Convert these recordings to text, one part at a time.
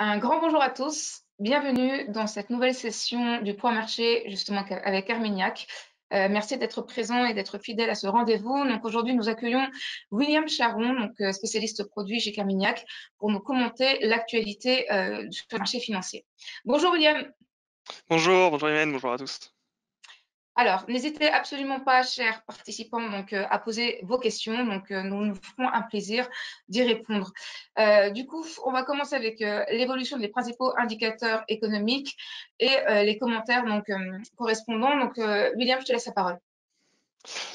Un grand bonjour à tous. Bienvenue dans cette nouvelle session du Point Marché, justement avec Armignac. Merci d'être présent et d'être fidèle à ce rendez-vous. Donc aujourd'hui, nous accueillons William Charon, spécialiste produit chez Carmignac, pour nous commenter l'actualité sur le marché financier. Bonjour William. Bonjour, bonjour Ymen, bonjour à tous. Alors, n'hésitez absolument pas, chers participants, à poser vos questions. Nous nous ferons un plaisir d'y répondre. Du coup, on va commencer avec l'évolution des principaux indicateurs économiques et les commentaires correspondants. William, je te laisse la parole.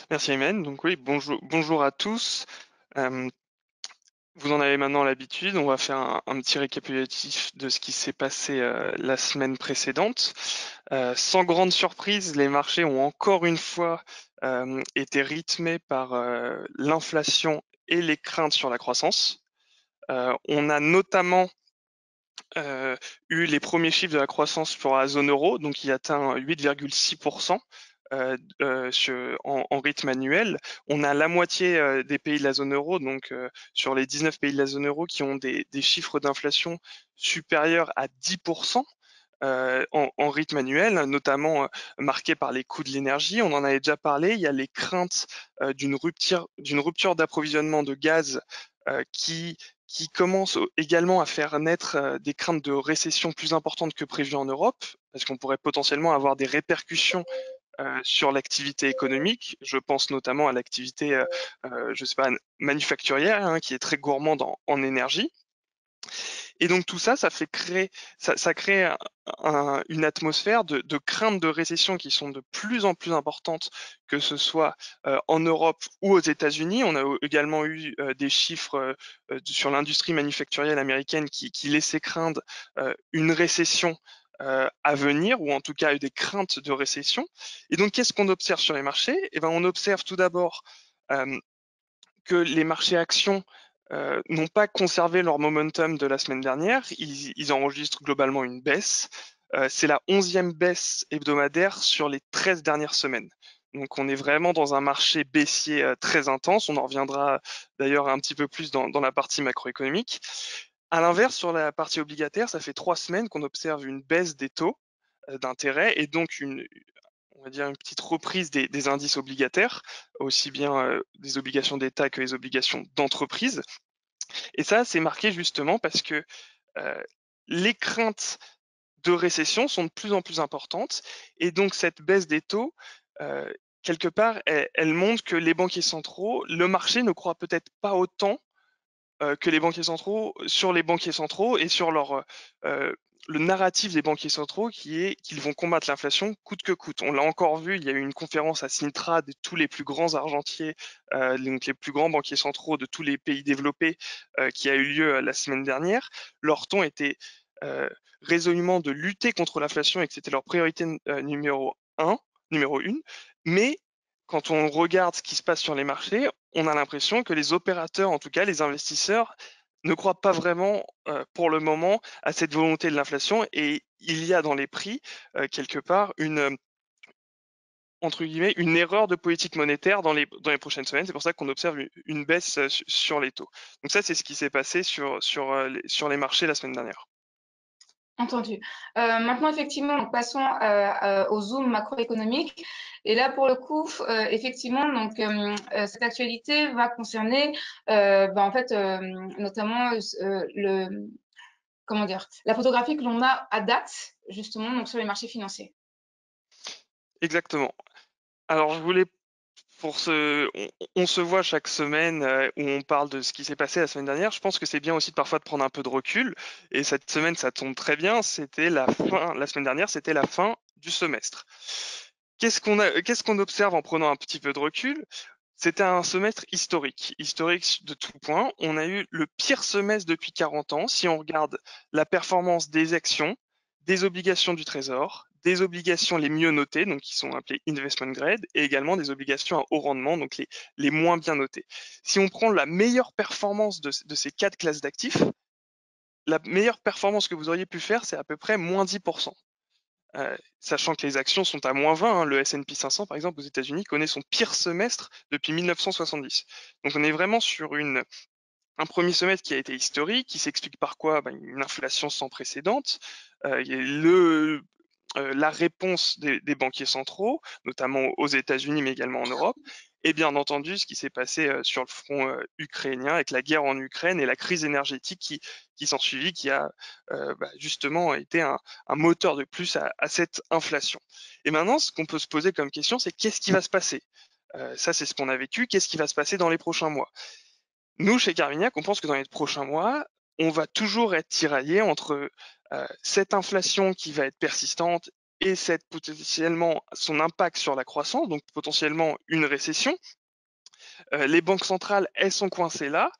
Merci Ymen. Donc oui, bonjour à tous. Euh, Vous en avez maintenant l'habitude, on va faire un petit récapitulatif de ce qui s'est passé la semaine précédente. Sans grande surprise, les marchés ont encore une fois été rythmés par l'inflation et les craintes sur la croissance. On a notamment eu les premiers chiffres de la croissance pour la zone euro, donc qui atteint 8,6%. En rythme annuel. On a la moitié des pays de la zone euro, donc sur les 19 pays de la zone euro qui ont des chiffres d'inflation supérieurs à 10%. En rythme annuel, notamment marqué par les coûts de l'énergie. On en avait déjà parlé. Il y a les craintes d'une rupture d'approvisionnement de gaz qui commence également à faire naître des craintes de récession plus importantes que prévues en Europe, parce qu'on pourrait potentiellement avoir des répercussions sur l'activité économique. Je pense notamment à l'activité, je sais pas, manufacturière, hein, qui est très gourmande en énergie. Et donc tout ça, ça crée une atmosphère de crainte de récession qui sont de plus en plus importantes, que ce soit en Europe ou aux États-Unis. On a également eu des chiffres sur l'industrie manufacturière américaine qui laissaient craindre une récession à venir, ou en tout cas des craintes de récession. Et donc qu'est-ce qu'on observe sur les marchés? Eh ben, on observe tout d'abord que les marchés actions n'ont pas conservé leur momentum de la semaine dernière. Ils enregistrent globalement une baisse. C'est la 11e baisse hebdomadaire sur les 13 dernières semaines. Donc on est vraiment dans un marché baissier très intense. On en reviendra d'ailleurs un petit peu plus dans la partie macroéconomique. À l'inverse, sur la partie obligataire, ça fait 3 semaines qu'on observe une baisse des taux d'intérêt et donc on va dire une petite reprise des indices obligataires, aussi bien des obligations d'État que les obligations d'entreprise. Et ça, c'est marqué justement parce que euh, les craintes de récession sont de plus en plus importantes. Et donc cette baisse des taux, quelque part, elle montre que les banquiers centraux, le marché ne croit peut-être pas autant que les banquiers centraux sur les banquiers centraux et sur le narratif des banquiers centraux qui est qu'ils vont combattre l'inflation coûte que coûte. On l'a encore vu, il y a eu une conférence à Sintra de tous les plus grands argentiers, donc les plus grands banquiers centraux de tous les pays développés qui a eu lieu la semaine dernière. Leur ton était résolument de lutter contre l'inflation et que c'était leur priorité numéro une, mais quand on regarde ce qui se passe sur les marchés, on a l'impression que les opérateurs, en tout cas les investisseurs, ne croient pas vraiment pour le moment à cette volonté de l'inflation et il y a dans les prix quelque part une entre guillemets une erreur de politique monétaire dans les prochaines semaines. C'est pour ça qu'on observe une baisse sur les taux. Donc ça, c'est ce qui s'est passé sur les marchés la semaine dernière. Entendu. Maintenant, effectivement, passons au zoom macroéconomique. Et là, pour le coup, effectivement, cette actualité va concerner, notamment comment dire, la photographie que l'on a à date, justement, donc sur les marchés financiers. Exactement. Alors je voulais on se voit chaque semaine où on parle de ce qui s'est passé la semaine dernière. Je pense que c'est bien aussi parfois de prendre un peu de recul. Et cette semaine, ça tombe très bien. La semaine dernière, c'était la fin du semestre. Qu'est-ce qu'on observe en prenant un petit peu de recul? C'était un semestre historique de tout point. On a eu le pire semestre depuis 40 ans. Si on regarde la performance des actions, des obligations du Trésor, des obligations les mieux notées, donc qui sont appelées investment grade, et également des obligations à haut rendement, donc les moins bien notées. Si on prend la meilleure performance de ces quatre classes d'actifs, la meilleure performance que vous auriez pu faire, c'est à peu près moins 10%. Sachant que les actions sont à moins 20, hein, le S&P 500 par exemple aux États-Unis connaît son pire semestre depuis 1970. Donc on est vraiment sur un premier semestre qui a été historique, qui s'explique par quoi? Une inflation sans précédente, la réponse des banquiers centraux, notamment aux États-Unis, mais également en Europe, et bien entendu ce qui s'est passé sur le front ukrainien avec la guerre en Ukraine et la crise énergétique qui s'ensuivit, qui a justement été un moteur de plus à cette inflation. Et maintenant, ce qu'on peut se poser comme question, c'est qu'est-ce qui va se passer? Ça, c'est ce qu'on a vécu. Qu'est-ce qui va se passer dans les prochains mois? Nous, chez Carmignac, on pense que dans les prochains mois, on va toujours être tiraillé entre cette inflation qui va être persistante et cette potentiellement son impact sur la croissance, donc potentiellement une récession. Les banques centrales, elles sont coincées là.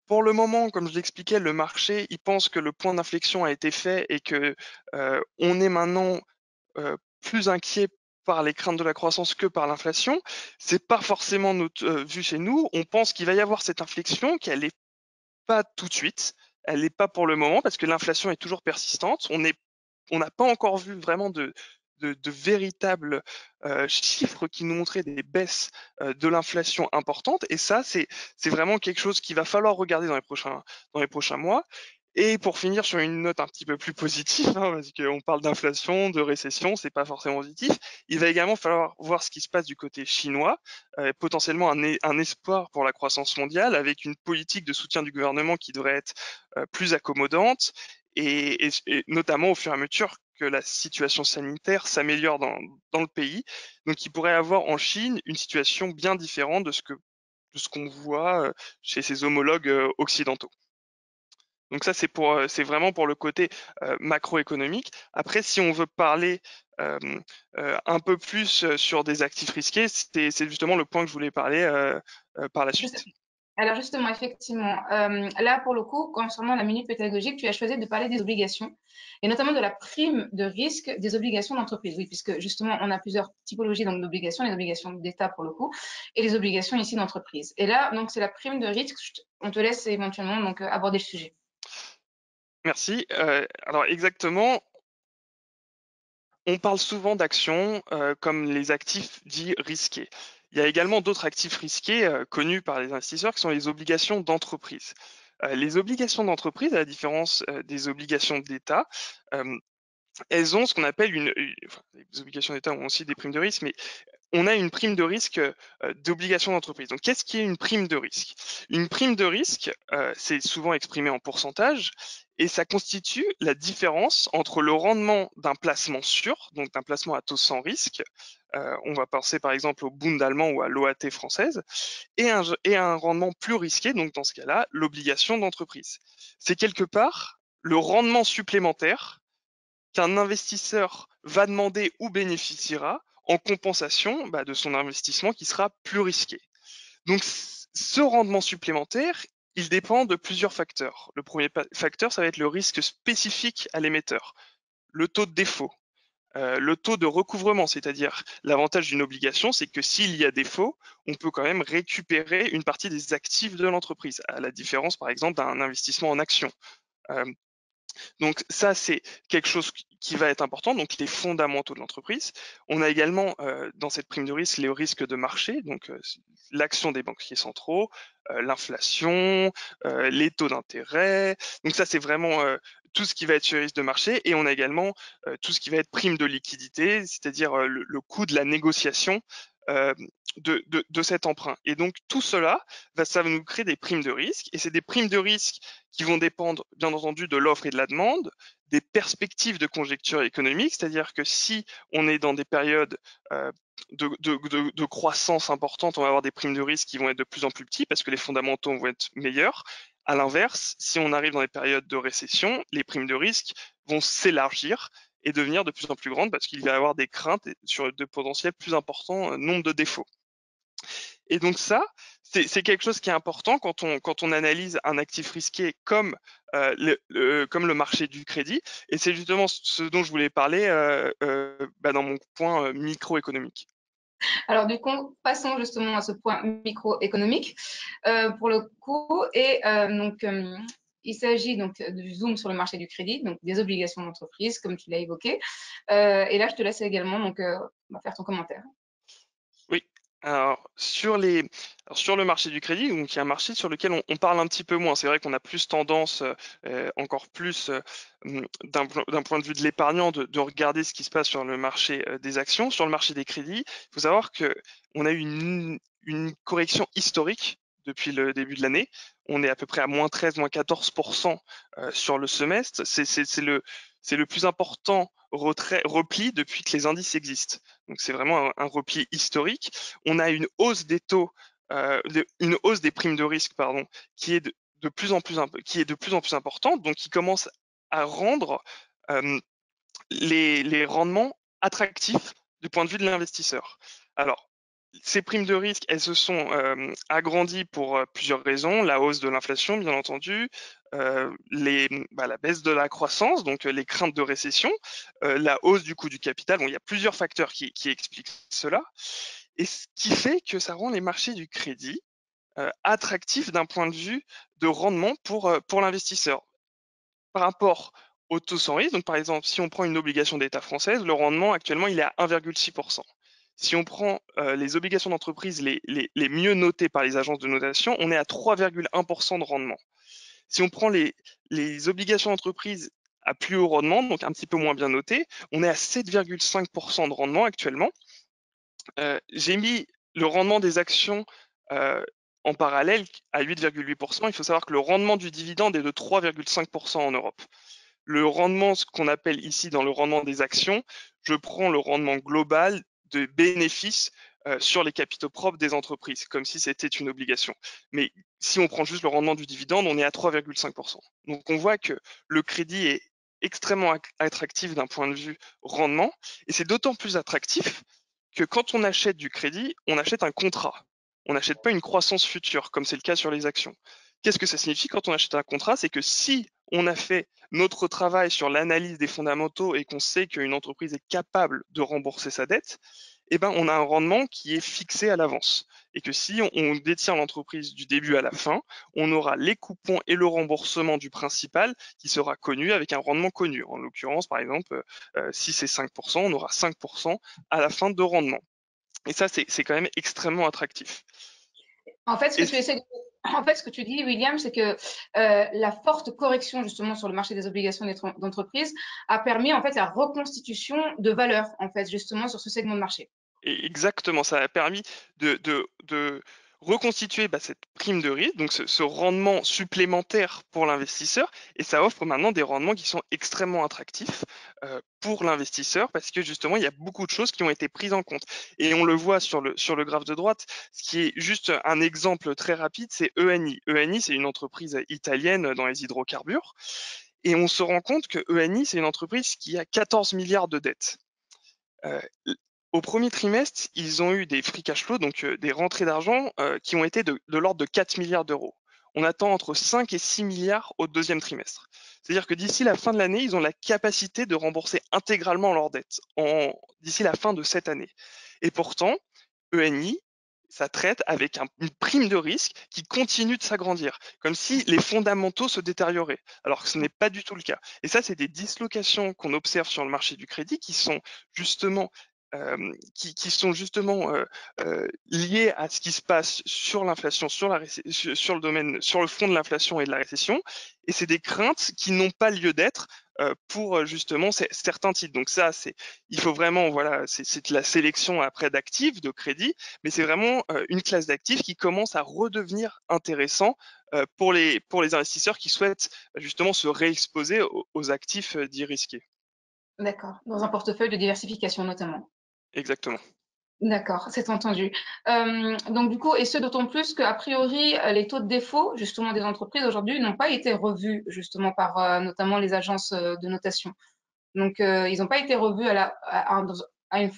Pour le moment, comme je l'expliquais, le marché, il pense que le point d'inflexion a été fait et que on est maintenant plus inquiet par les craintes de la croissance que par l'inflation. C'est pas forcément notre vue chez nous. On pense qu'il va y avoir cette inflexion, qu'elle est pas tout de suite, elle n'est pas pour le moment parce que l'inflation est toujours persistante. On n'a pas encore vu vraiment de véritables chiffres qui nous montraient des baisses de l'inflation importantes. Et ça, c'est vraiment quelque chose qu'il va falloir regarder dans les prochains mois. Et pour finir sur une note un petit peu plus positive, hein, parce qu'on parle d'inflation, de récession, c'est pas forcément positif, il va également falloir voir ce qui se passe du côté chinois, potentiellement un espoir pour la croissance mondiale avec une politique de soutien du gouvernement qui devrait être plus accommodante et notamment au fur et à mesure que la situation sanitaire s'améliore dans le pays. Donc il pourrait avoir en Chine une situation bien différente de ce qu'on voit chez ses homologues occidentaux. Donc ça, c'est vraiment pour le côté macroéconomique. Après, si on veut parler euh, un peu plus sur des actifs risqués, c'est justement le point que je voulais parler par la Juste- suite. Alors justement, effectivement, là pour le coup, concernant la minute pédagogique, tu as choisi de parler des obligations et notamment de la prime de risque des obligations d'entreprise. Oui, puisque justement, on a plusieurs typologies donc d'obligations, les obligations d'État pour le coup et les obligations ici d'entreprise. Et là, donc c'est la prime de risque. On te laisse éventuellement donc aborder le sujet. Merci. Alors exactement, on parle souvent d'actions comme les actifs dits risqués. Il y a également d'autres actifs risqués connus par les investisseurs qui sont les obligations d'entreprise. Les obligations d'entreprise, à la différence des obligations d'État, euh, elles ont ce qu'on appelle enfin, les obligations d'État ont aussi des primes de risque, mais on a une prime de risque d'obligation d'entreprise. Donc, qu'est-ce qui est une prime de risque? Une prime de risque, c'est souvent exprimé en pourcentage et ça constitue la différence entre le rendement d'un placement sûr, donc d'un placement à taux sans risque, on va penser par exemple au Bund allemand ou à l'OAT française, et un rendement plus risqué, donc dans ce cas-là, l'obligation d'entreprise. C'est quelque part le rendement supplémentaire qu'un investisseur va demander ou bénéficiera en compensation de son investissement qui sera plus risqué. Donc ce rendement supplémentaire, il dépend de plusieurs facteurs. Le premier facteur, ça va être le risque spécifique à l'émetteur, le taux de défaut, le taux de recouvrement, c'est-à-dire l'avantage d'une obligation, c'est que s'il y a défaut, on peut quand même récupérer une partie des actifs de l'entreprise, à la différence par exemple d'un investissement en action. Euh, donc ça, c'est quelque chose qui va être important, donc les fondamentaux de l'entreprise. On a également dans cette prime de risque les risques de marché, donc l'action des banquiers centraux, l'inflation, les taux d'intérêt. Donc ça, c'est vraiment tout ce qui va être sur les risques de marché. Et on a également tout ce qui va être prime de liquidité, c'est-à-dire le coût de la négociation euh, de cet emprunt. Et donc tout cela, ça va nous créer des primes de risque. Et c'est des primes de risque qui vont dépendre bien entendu de l'offre et de la demande, des perspectives de conjecture économique, c'est-à-dire que si on est dans des périodes de croissance importante, on va avoir des primes de risque qui vont être de plus en plus petites parce que les fondamentaux vont être meilleurs. À l'inverse, si on arrive dans des périodes de récession, les primes de risque vont s'élargir et devenir de plus en plus grandes parce qu'il va y avoir des craintes sur de potentiels plus importants nombre de défauts. Et donc ça, c'est quelque chose qui est important quand on analyse un actif risqué comme, comme le marché du crédit. Et c'est justement ce dont je voulais parler dans mon point microéconomique. Alors du coup, passons justement à ce point microéconomique pour le coup. Et donc, il s'agit donc du zoom sur le marché du crédit, donc des obligations d'entreprise, comme tu l'as évoqué. Et là, je te laisse également donc faire ton commentaire. Oui. Alors, sur sur le marché du crédit, donc il y a un marché sur lequel on parle un petit peu moins. C'est vrai qu'on a plus tendance, encore plus, d'un point de vue de l'épargnant, de regarder ce qui se passe sur le marché des actions. Sur le marché des crédits, il faut savoir que on a eu une correction historique depuis le début de l'année. On est à peu près à -13, -14% sur le semestre. C'est le plus important repli depuis que les indices existent. Donc c'est vraiment un repli historique. On a une hausse des taux, une hausse des primes de risque, pardon, qui est de plus en plus importante, donc qui commence à rendre les rendements attractifs du point de vue de l'investisseur. Alors, ces primes de risque, elles se sont agrandies pour plusieurs raisons. La hausse de l'inflation, bien entendu, la baisse de la croissance, donc les craintes de récession, la hausse du coût du capital. Bon, il y a plusieurs facteurs qui expliquent cela. Et ce qui fait que ça rend les marchés du crédit attractifs d'un point de vue de rendement pour l'investisseur. Par rapport au taux sans risque, donc par exemple, si on prend une obligation d'État française, le rendement actuellement, il est à 1,6%. Si on prend les obligations d'entreprise les mieux notées par les agences de notation, on est à 3,1% de rendement. Si on prend les obligations d'entreprise à plus haut rendement, donc un petit peu moins bien notées, on est à 7,5% de rendement actuellement. J'ai mis le rendement des actions en parallèle à 8,8%. Il faut savoir que le rendement du dividende est de 3,5% en Europe. Le rendement, ce qu'on appelle ici dans le rendement des actions, je prends le rendement global de bénéfices sur les capitaux propres des entreprises, comme si c'était une obligation. Mais si on prend juste le rendement du dividende, on est à 3,5%. Donc on voit que le crédit est extrêmement attractif d'un point de vue rendement, et c'est d'autant plus attractif que quand on achète du crédit, on achète un contrat. On n'achète pas une croissance future, comme c'est le cas sur les actions. Qu'est-ce que ça signifie quand on achète un contrat? C'est que si on a fait notre travail sur l'analyse des fondamentaux et qu'on sait qu'une entreprise est capable de rembourser sa dette, eh ben, on a un rendement qui est fixé à l'avance. Et que si on détient l'entreprise du début à la fin, on aura les coupons et le remboursement du principal qui sera connu avec un rendement connu. En l'occurrence, par exemple, si c'est 5%, on aura 5% à la fin de rendement. Et ça, c'est quand même extrêmement attractif. En fait, ce que Et tu essaies de... En fait, ce que tu dis, William, c'est que la forte correction justement sur le marché des obligations d'entreprise a permis en fait la reconstitution de valeur en fait justement sur ce segment de marché. Et exactement, ça a permis de reconstituer cette prime de risque, donc ce rendement supplémentaire pour l'investisseur, et ça offre maintenant des rendements qui sont extrêmement attractifs pour l'investisseur parce que justement, il y a beaucoup de choses qui ont été prises en compte. Et on le voit sur le graphe de droite, ce qui est juste un exemple très rapide, c'est ENI. ENI, c'est une entreprise italienne dans les hydrocarbures, et on se rend compte que ENI, c'est une entreprise qui a 14 milliards de dettes. Euh, Au premier trimestre, ils ont eu des free cash flow, donc des rentrées d'argent qui ont été de l'ordre de 4 milliards d'euros. On attend entre 5 et 6 milliards au deuxième trimestre. C'est-à-dire que d'ici la fin de l'année, ils ont la capacité de rembourser intégralement leurs dettes d'ici la fin de cette année. Et pourtant, ENI, ça traite avec une prime de risque qui continue de s'agrandir, comme si les fondamentaux se détérioraient, alors que ce n'est pas du tout le cas. Et ça, c'est des dislocations qu'on observe sur le marché du crédit qui sont justement liées à ce qui se passe sur l'inflation, sur le domaine, sur le fond de l'inflation et de la récession, et c'est des craintes qui n'ont pas lieu d'être pour justement certains titres. Donc ça, il faut vraiment, voilà, c'est de la sélection après d'actifs, de crédits, mais c'est vraiment une classe d'actifs qui commence à redevenir intéressant pour les investisseurs qui souhaitent justement se réexposer aux actifs dits risqués. D'accord. Dans un portefeuille de diversification notamment. Exactement. D'accord, c'est entendu. Donc du coup, et ce d'autant plus qu'a priori, les taux de défaut justement des entreprises aujourd'hui n'ont pas été revus justement par notamment les agences de notation. Donc ils n'ont pas été revus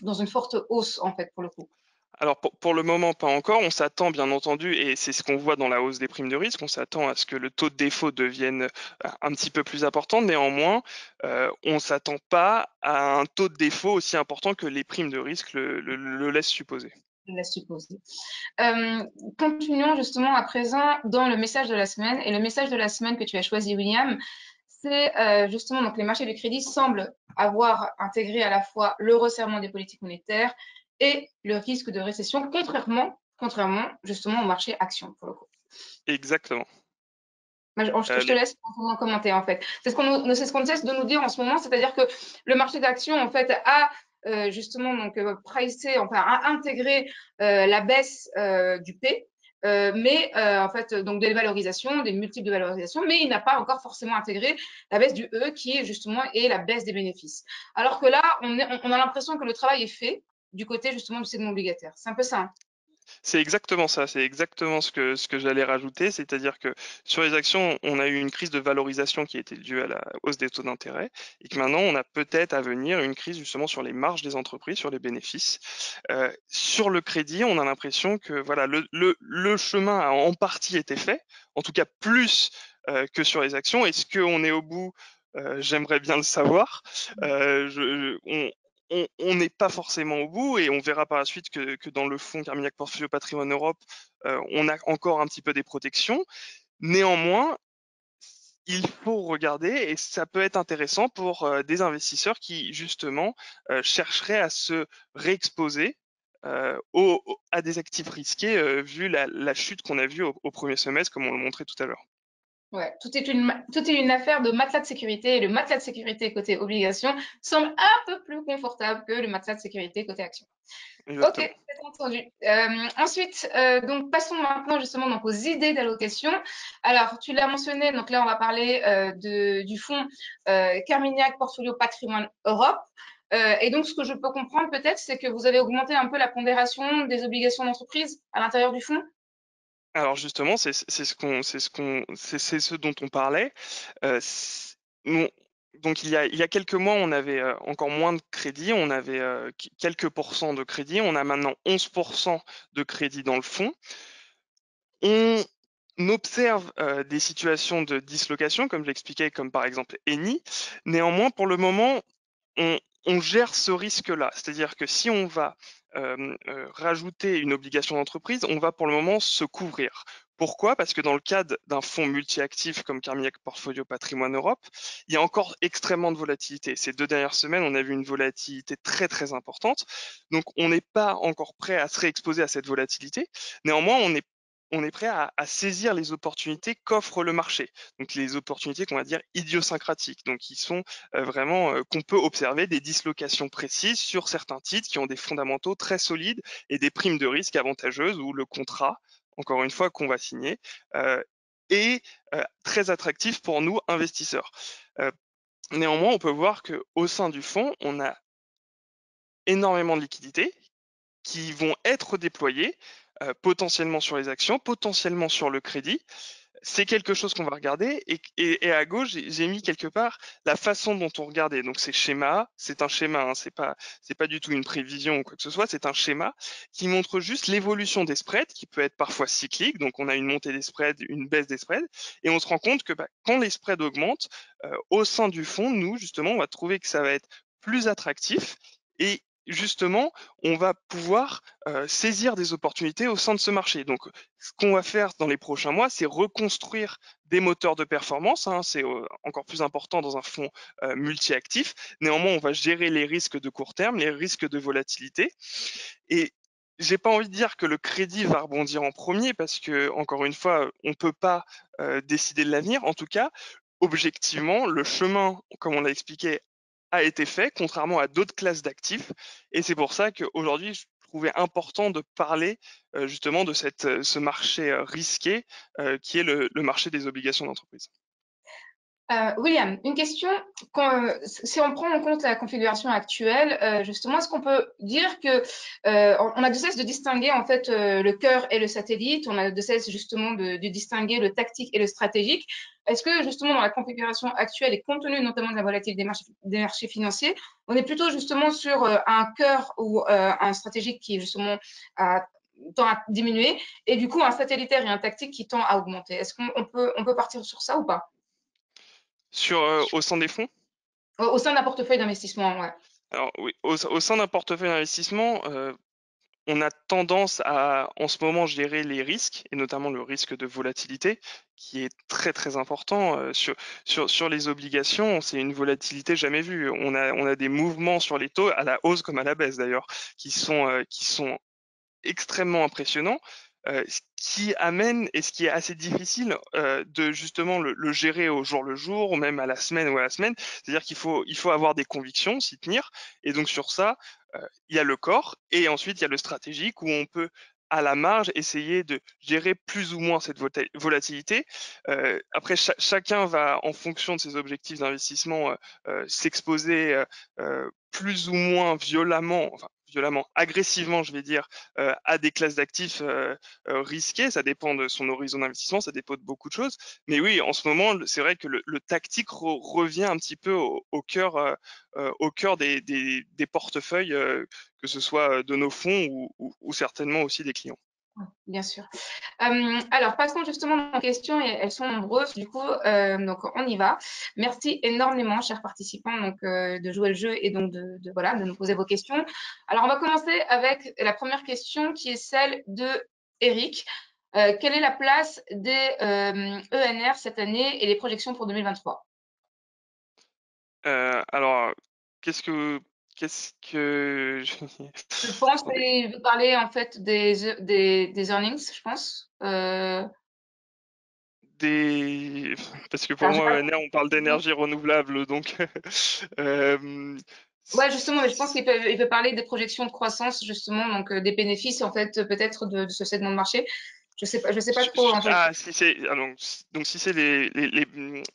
dans une forte hausse en fait pour le coup. Alors pour le moment, pas encore. On s'attend bien entendu, et c'est ce qu'on voit dans la hausse des primes de risque, on s'attend à ce que le taux de défaut devienne un petit peu plus important. Néanmoins, on ne s'attend pas à un taux de défaut aussi important que les primes de risque le laissent supposer. Je laisse supposer. Euh, Continuons justement à présent dans le message de la semaine. Et le message de la semaine que tu as choisi, William, c'est justement donc les marchés du crédit semblent avoir intégré à la fois le resserrement des politiques monétaires et le risque de récession, contrairement justement au marché action pour le coup. Exactement. Je te Les- laisse commenter en fait. C'est ce qu'on cesse de nous dire en ce moment, c'est-à-dire que le marché d'action en fait a justement donc pricé, enfin a intégré la baisse du P, mais en fait donc des valorisations, des multiples de valorisation, mais il n'a pas encore forcément intégré la baisse du E qui est justement est la baisse des bénéfices. Alors que là, on a l'impression que le travail est fait du côté justement du segment obligataire. C'est un peu ça. Hein. C'est exactement ça, c'est exactement ce que j'allais rajouter, c'est-à-dire que sur les actions, on a eu une crise de valorisation qui était due à la hausse des taux d'intérêt, et que maintenant on a peut-être à venir une crise justement sur les marges des entreprises, sur les bénéfices. Sur le crédit, on a l'impression que voilà, le chemin a en partie été fait, en tout cas plus que sur les actions. Est-ce qu'on est au bout? J'aimerais bien le savoir. On n'est pas forcément au bout et on verra par la suite que dans le fonds Carmignac Portfolio Patrimoine Europe, on a encore un petit peu des protections. Néanmoins, il faut regarder et ça peut être intéressant pour des investisseurs qui justement chercheraient à se réexposer à des actifs risqués vu la chute qu'on a vue au premier semestre, comme on le montrait tout à l'heure. Ouais, tout est une affaire de matelas de sécurité et le matelas de sécurité côté obligation semble un peu plus confortable que le matelas de sécurité côté action. Ok, Exactement. c'est entendu. Ensuite, donc passons maintenant justement donc aux idées d'allocation. Alors, tu l'as mentionné, donc là on va parler du fonds Carmignac Portfolio Patrimoine Europe. Et donc, ce que je peux comprendre peut-être, c'est que vous avez augmenté un peu la pondération des obligations d'entreprise à l'intérieur du fonds. Alors justement, c'est ce dont on parlait. Euh, c- nous- donc il y a quelques mois, on avait encore moins de crédit, on avait quelques pourcents de crédit, on a maintenant 11% de crédit dans le fonds. On observe des situations de dislocation, comme je l'expliquais, comme par exemple Eni. Néanmoins, pour le moment, on gère ce risque-là. C'est-à-dire que si on va rajouter une obligation d'entreprise, on va pour le moment se couvrir. Pourquoi? Parce que dans le cadre d'un fonds multi-actif comme Carmignac Portfolio Patrimoine Europe, il y a encore extrêmement de volatilité. Ces 2 dernières semaines, on a vu une volatilité très très importante. Donc on n'est pas encore prêt à se réexposer à cette volatilité. Néanmoins, on est prêt à saisir les opportunités qu'offre le marché. Donc les opportunités qu'on va dire idiosyncratiques, donc qui sont vraiment qu'on peut observer des dislocations précises sur certains titres qui ont des fondamentaux très solides et des primes de risque avantageuses où le contrat, encore une fois, qu'on va signer, euh, est très attractif pour nous investisseurs. Euh, Néanmoins, on peut voir qu'au sein du fonds, on a énormément de liquidités qui vont être déployées potentiellement sur les actions, potentiellement sur le crédit, c'est quelque chose qu'on va regarder et à gauche j'ai mis quelque part la façon dont on regardait. Donc c'est un schéma, hein, c'est pas du tout une prévision ou quoi que ce soit, c'est un schéma qui montre juste l'évolution des spreads qui peut être parfois cyclique. Donc on a une montée des spreads, une baisse des spreads et on se rend compte que quand les spreads augmentent au sein du fonds, nous justement on va trouver que ça va être plus attractif et justement, on va pouvoir saisir des opportunités au sein de ce marché. Donc, ce qu'on va faire dans les prochains mois, c'est reconstruire des moteurs de performance. Hein, c'est encore plus important dans un fonds multi-actif. Néanmoins, on va gérer les risques de court terme, les risques de volatilité. Et j'ai pas envie de dire que le crédit va rebondir en premier parce que, encore une fois, on peut pas décider de l'avenir. En tout cas, objectivement, le chemin, comme on l'a expliqué, a été fait, contrairement à d'autres classes d'actifs. Et c'est pour ça qu'aujourd'hui, je trouvais important de parler justement de ce marché risqué qui est le marché des obligations d'entreprise. William, une question. Si on prend en compte la configuration actuelle, justement, est-ce qu'on peut dire que on a de cesse de distinguer en fait le cœur et le satellite, on a de cesse justement de distinguer le tactique et le stratégique. Est-ce que justement dans la configuration actuelle et compte tenu notamment de la volatilité des marchés financiers, on est plutôt justement sur un cœur ou un stratégique qui justement tend à diminuer et du coup un satellitaire et un tactique qui tend à augmenter. Est-ce qu'on peut partir sur ça ou pas? Au sein des fonds, Au sein d'un portefeuille d'investissement, ouais. alors oui, au sein d'un portefeuille d'investissement, on a tendance à, en ce moment, gérer les risques, et notamment le risque de volatilité, qui est très très important sur les obligations. C'est une volatilité jamais vue. On a des mouvements sur les taux, à la hausse comme à la baisse d'ailleurs, qui sont extrêmement impressionnant, ce qui amène et ce qui est assez difficile de justement le gérer au jour le jour, ou même à la semaine ou à la semaine. C'est-à-dire qu'il faut avoir des convictions, s'y tenir. Et donc sur ça, il y a le corps et ensuite il y a le stratégique où on peut à la marge essayer de gérer plus ou moins cette volatilité. Après, chacun va, en fonction de ses objectifs d'investissement, s'exposer plus ou moins violemment, enfin violemment, agressivement, je vais dire, à des classes d'actifs risquées. Ça dépend de son horizon d'investissement, ça dépend de beaucoup de choses. Mais oui, en ce moment, c'est vrai que le tactique revient un petit peu au cœur des portefeuilles, que ce soit de nos fonds ou certainement aussi des clients. Bien sûr. Alors, passons justement aux questions, et elles sont nombreuses. Du coup, donc on y va. Merci énormément, chers participants, donc de jouer le jeu et donc voilà, de nous poser vos questions. Alors, on va commencer avec la première question qui est celle de Eric. Quelle est la place des ENR cette année et les projections pour 2023? Alors, qu'est-ce que qu'est-ce que Je pense attendez. qu'il veut parler en fait des earnings, je pense. Des Parce que pour Alors, j'ai moi, pas ENR, on parle d'énergie renouvelable, donc Ouais, justement, mais je pense qu'il peut parler des projections de croissance, justement, donc des bénéfices, en fait, peut-être de ce segment de marché. Je sais pas trop, en fait. Ah, si c'est donc si c'est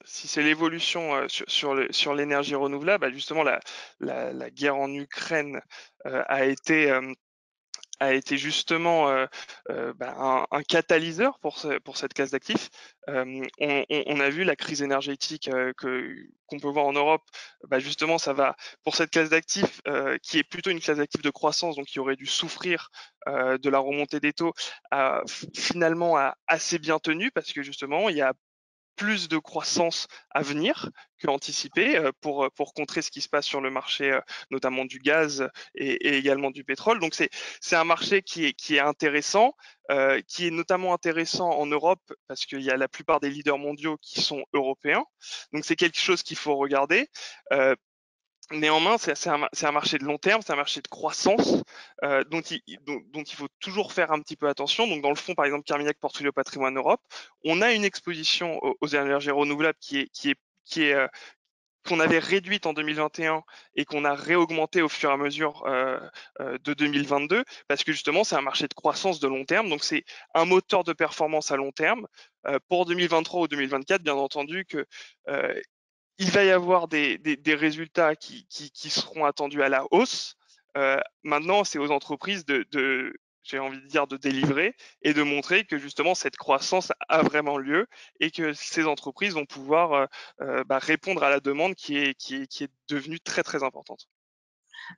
si c'est l'évolution sur l'énergie renouvelable, bah justement la guerre en Ukraine a été justement un catalyseur pour cette classe d'actifs. On a vu la crise énergétique qu'on peut voir en Europe. Bah justement, ça va pour cette classe d'actifs qui est plutôt une classe d'actifs de croissance, donc qui aurait dû souffrir de la remontée des taux, finalement a assez bien tenu parce que justement, il y a plus de croissance à venir que anticipé pour contrer ce qui se passe sur le marché, notamment du gaz et également du pétrole. Donc c'est un marché qui est intéressant, qui est notamment intéressant en Europe parce qu'il y a la plupart des leaders mondiaux qui sont européens. Donc c'est quelque chose qu'il faut regarder. Euh, Néanmoins, c'est un marché de long terme, c'est un marché de croissance, dont il faut toujours faire un petit peu attention. Donc, dans le fond, par exemple, Carmignac Portfolio Patrimoine Europe, on a une exposition aux énergies renouvelables qu'on avait réduite en 2021 et qu'on a réaugmentée au fur et à mesure de 2022, parce que justement, c'est un marché de croissance de long terme. Donc, c'est un moteur de performance à long terme. Pour 2023 ou 2024, bien entendu, que euh, il va y avoir des résultats qui seront attendus à la hausse. Maintenant, c'est aux entreprises j'ai envie de dire, de délivrer et de montrer que justement cette croissance a vraiment lieu et que ces entreprises vont pouvoir répondre à la demande qui est devenue très très importante.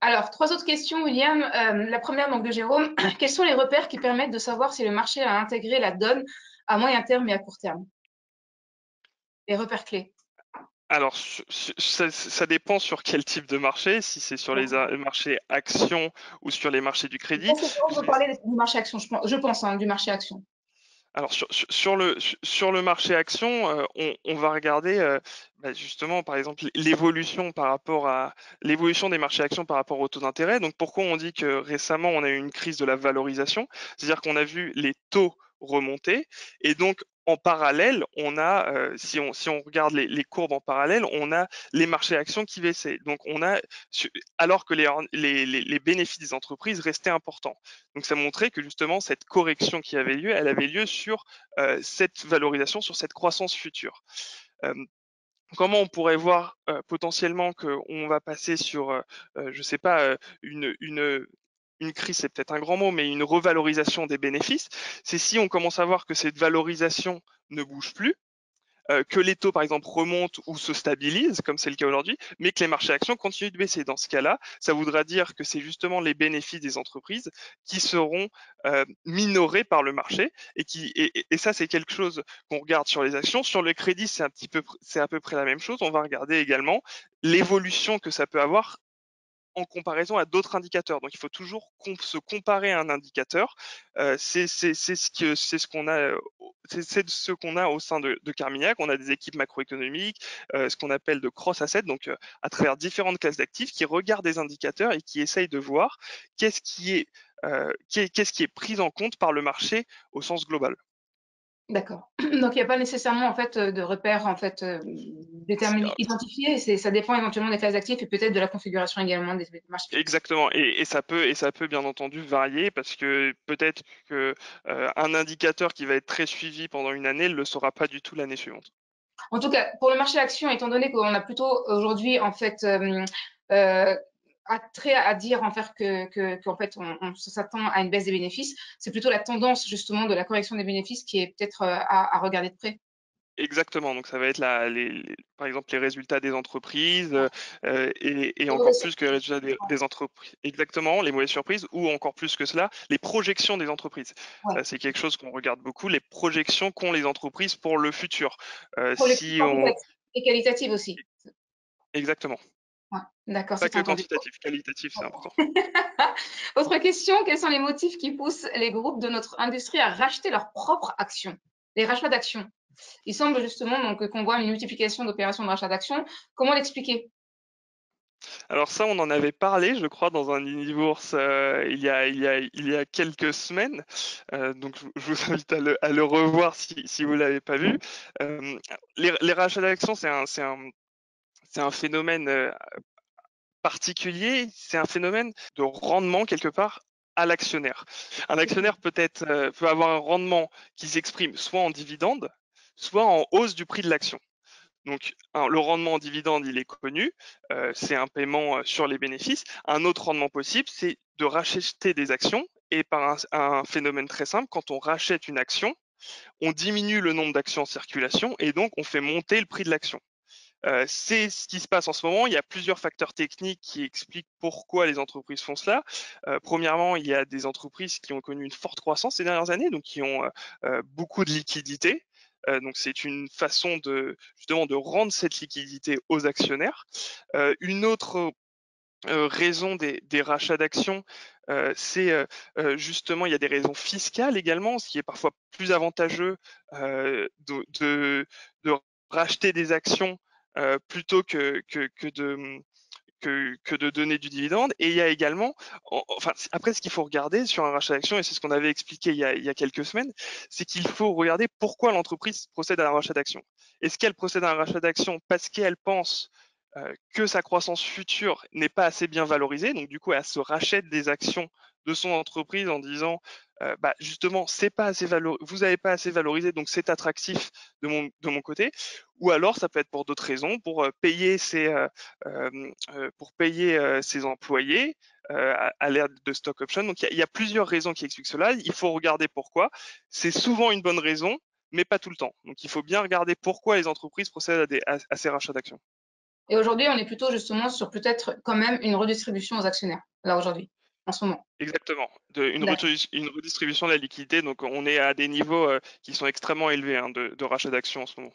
Alors, trois autres questions, William. La première, donc, de Jérôme. Quels sont les repères qui permettent de savoir si le marché a intégré la donne à moyen terme et à court terme? Les repères clés. Alors, ça dépend sur quel type de marché, si c'est sur les D'accord. marchés actions ou sur les marchés du crédit. Ça, c'est bon, on peut parler du marché action, je pense, hein, du marché action. Alors sur le marché action, on va regarder justement par exemple l'évolution des marchés actions par rapport au taux d'intérêt. Donc pourquoi on dit que récemment on a eu une crise de la valorisation? C'est-à-dire qu'on a vu les taux remonter et donc en parallèle, on a, si on regarde les courbes en parallèle, on a les marchés actions qui baissaient. Donc alors que les bénéfices des entreprises restaient importants. Donc ça montrait que justement cette correction qui avait lieu, elle avait lieu sur cette valorisation, sur cette croissance future. Euh, Comment on pourrait voir potentiellement qu'on va passer sur, je sais pas, une crise, c'est peut-être un grand mot, mais une revalorisation des bénéfices, c'est si on commence à voir que cette valorisation ne bouge plus, que les taux, par exemple, remontent ou se stabilisent, comme c'est le cas aujourd'hui, mais que les marchés actions continuent de baisser. Dans ce cas-là, ça voudra dire que c'est justement les bénéfices des entreprises qui seront minorés par le marché et ça, c'est quelque chose qu'on regarde sur les actions. Sur le crédit, c'est à peu près la même chose. On va regarder également l'évolution que ça peut avoir en comparaison à d'autres indicateurs. Donc il faut toujours se comparer à un indicateur. C'est ce qu'on a. C'est ce qu'on a au sein de Carmignac. On a des équipes macroéconomiques, ce qu'on appelle de cross-asset, donc à travers différentes classes d'actifs qui regardent des indicateurs et qui essayent de voir qu'est-ce qui est pris en compte par le marché au sens global. D'accord. Donc il n'y a pas nécessairement en fait, de repères en fait, identifiés, ça dépend éventuellement des classes d'actifs et peut-être de la configuration également des marchés financiers. Exactement, et ça peut bien entendu varier parce que peut-être que un indicateur qui va être très suivi pendant une année ne le sera pas du tout l'année suivante. En tout cas, pour le marché action, étant donné qu'on a plutôt aujourd'hui en fait, attrait à dire en fait qu'en fait on s'attend à une baisse des bénéfices, c'est plutôt la tendance justement de la correction des bénéfices qui est peut-être à regarder de près. Exactement, donc ça va être par exemple les résultats des entreprises et Les encore mauvaises plus que les surprises. résultats Ouais, des entreprises. Exactement, les mauvaises surprises ou encore plus que cela, les projections des entreprises. ouais. C'est quelque chose qu'on regarde beaucoup, les projections qu'ont les entreprises pour le futur. Projection Si on... quantitative et qualitative aussi. Exactement, Ouais, d'accord, pas c'est que entendu. quantitatif, qualitatif, c'est important. Autre question, quels sont les motifs qui poussent les groupes de notre industrie à racheter leurs propres actions? Les rachats d'actions. Il semble justement donc qu'on voit une multiplication d'opérations de rachat d'actions. Comment l'expliquer? Alors ça, on en avait parlé, je crois, dans un mini-bourse il y a quelques semaines. Donc je vous invite à le revoir si vous l'avez pas vu. Euh, les rachats d'actions, c'est un phénomène particulier. C'est un phénomène de rendement quelque part à l'actionnaire. Un actionnaire peut avoir un rendement qui s'exprime soit en dividende, soit en hausse du prix de l'action. Donc, le rendement en dividende, il est connu, c'est un paiement sur les bénéfices. Un autre rendement possible, c'est de racheter des actions. Et par un phénomène très simple, quand on rachète une action, on diminue le nombre d'actions en circulation et donc on fait monter le prix de l'action. C'est ce qui se passe en ce moment. Il y a plusieurs facteurs techniques qui expliquent pourquoi les entreprises font cela. Premièrement, il y a des entreprises qui ont connu une forte croissance ces dernières années, donc qui ont beaucoup de liquidités. Donc c'est une façon de justement de rendre cette liquidité aux actionnaires. Une autre raison des rachats d'actions, c'est justement il y a des raisons fiscales également, ce qui est parfois plus avantageux de racheter des actions plutôt que de donner du dividende. Et il y a également, enfin, après, ce qu'il faut regarder sur un rachat d'actions, et c'est ce qu'on avait expliqué il y a quelques semaines, c'est qu'il faut regarder pourquoi l'entreprise procède à un rachat d'actions. Est-ce qu'elle procède à un rachat d'actions parce qu'elle pense que sa croissance future n'est pas assez bien valorisée, donc du coup, elle se rachète des actions de son entreprise en disant bah, justement c'est pas assez vous n'avez pas assez valorisé, donc c'est attractif de mon côté, ou alors ça peut être pour d'autres raisons, pour payer ses employés à l'ère de stock option. Donc il y a plusieurs raisons qui expliquent cela. Il faut regarder pourquoi. C'est souvent une bonne raison, mais pas tout le temps. Donc il faut bien regarder pourquoi les entreprises procèdent à ces rachats d'actions. Et aujourd'hui, on est plutôt justement sur peut-être quand même une redistribution aux actionnaires, là aujourd'hui, en ce moment. Exactement, D'accord. une redistribution de la liquidité. Donc on est à des niveaux qui sont extrêmement élevés hein, de rachat d'actions en ce moment.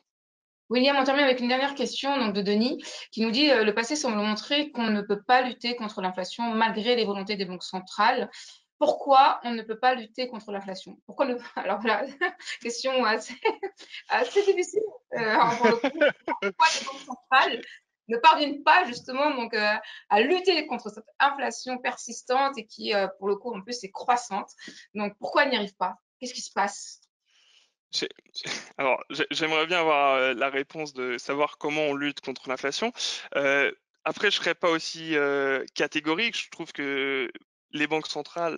William, on termine avec une dernière question donc de Denis qui nous dit le passé semble montrer qu'on ne peut pas lutter contre l'inflation malgré les volontés des banques centrales. Pourquoi on ne peut pas lutter contre l'inflation? Pourquoi ne... Alors voilà, question assez difficile pour le coup. Pourquoi les banques centrales ne parviennent pas justement donc à lutter contre cette inflation persistante et qui pour le coup en plus est croissante. Donc pourquoi elles n'y arrivent pas? Qu'est-ce qui se passe? J'ai- Alors, j'aimerais bien avoir la réponse de savoir comment on lutte contre l'inflation. Après, je serais pas aussi catégorique. Je trouve que les banques centrales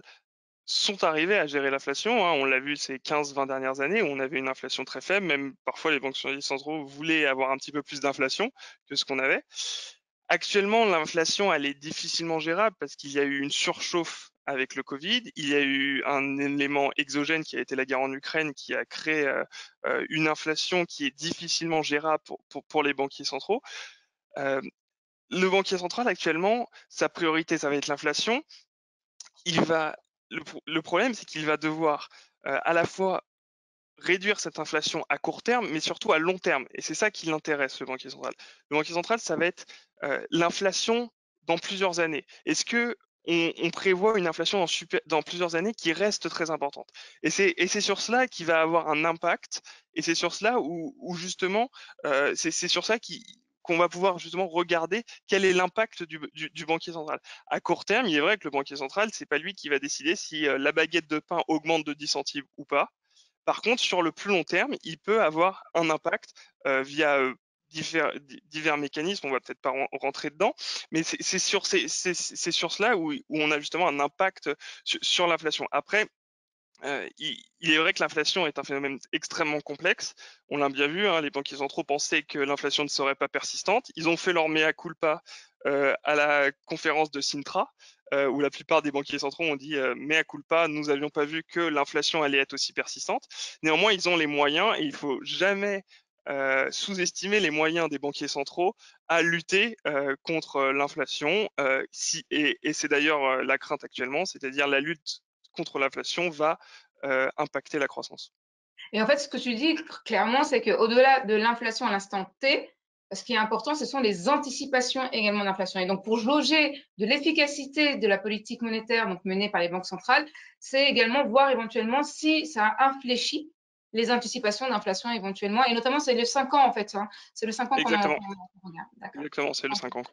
sont arrivées à gérer l'inflation, hein. On l'a vu ces 15-20 dernières années où on avait une inflation très faible. Même parfois, les banques centraux voulaient avoir un petit peu plus d'inflation que ce qu'on avait. Actuellement, l'inflation, elle est difficilement gérable parce qu'il y a eu une surchauffe avec le Covid. Il y a eu un élément exogène qui a été la guerre en Ukraine qui a créé une inflation qui est difficilement gérable pour les banquiers centraux. Euh, le banquier central, actuellement, sa priorité, ça va être l'inflation. Il va, le problème, c'est qu'il va devoir à la fois réduire cette inflation à court terme, mais surtout à long terme. Et c'est ça qui l'intéresse, le banquier central. Le banquier central, ça va être l'inflation dans plusieurs années? Est-ce que on prévoit une inflation dans plusieurs années qui reste très importante? Et c'est sur cela qui va avoir un impact, et c'est sur cela où justement, c'est sur ça qu'on va pouvoir justement regarder quel est l'impact du banquier central. À court terme, il est vrai que le banquier central, c'est pas lui qui va décider si la baguette de pain augmente de 10 centimes ou pas. Par contre, sur le plus long terme, il peut avoir un impact via divers mécanismes. On va peut-être pas rentrer dedans, mais c'est sur cela où on a justement un impact sur l'inflation. Après, il est vrai que l'inflation est un phénomène extrêmement complexe. On l'a bien vu, hein, les banquiers centraux pensaient que l'inflation ne serait pas persistante. Ils ont fait leur mea culpa à la conférence de Sintra, où la plupart des banquiers centraux ont dit mea culpa, nous n'avions pas vu que l'inflation allait être aussi persistante. Néanmoins, ils ont les moyens, et il faut jamais sous-estimer les moyens des banquiers centraux à lutter contre l'inflation. Et c'est d'ailleurs la crainte actuellement, c'est-à-dire la lutte contre l'inflation va impacter la croissance. Et en fait, ce que tu dis clairement, c'est qu'au-delà de l'inflation à l'instant T, ce qui est important, ce sont les anticipations également d'inflation. Et donc, pour jauger de l'efficacité de la politique monétaire donc menée par les banques centrales, c'est également voir éventuellement si ça infléchit les anticipations d'inflation éventuellement. Et notamment, c'est le 5 ans en fait. Hein. C'est le 5 ans Exactement, qu'on regarde. D'accord. exactement, c'est le 5 ans.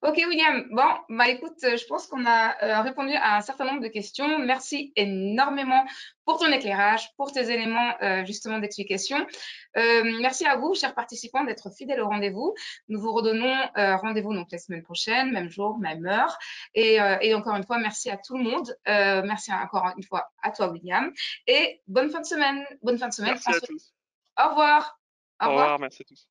Ok William, bon, bah écoute, je pense qu'on a répondu à un certain nombre de questions. Merci énormément pour ton éclairage, pour tes éléments justement d'explication. Merci à vous, chers participants, d'être fidèles au rendez-vous. Nous vous redonnons rendez-vous donc la semaine prochaine, même jour, même heure. Et encore une fois, merci à tout le monde. Merci encore une fois à toi William. Et bonne fin de semaine. Bonne fin de semaine. Merci à tous. Au revoir. Au Au revoir. revoir, merci à tous.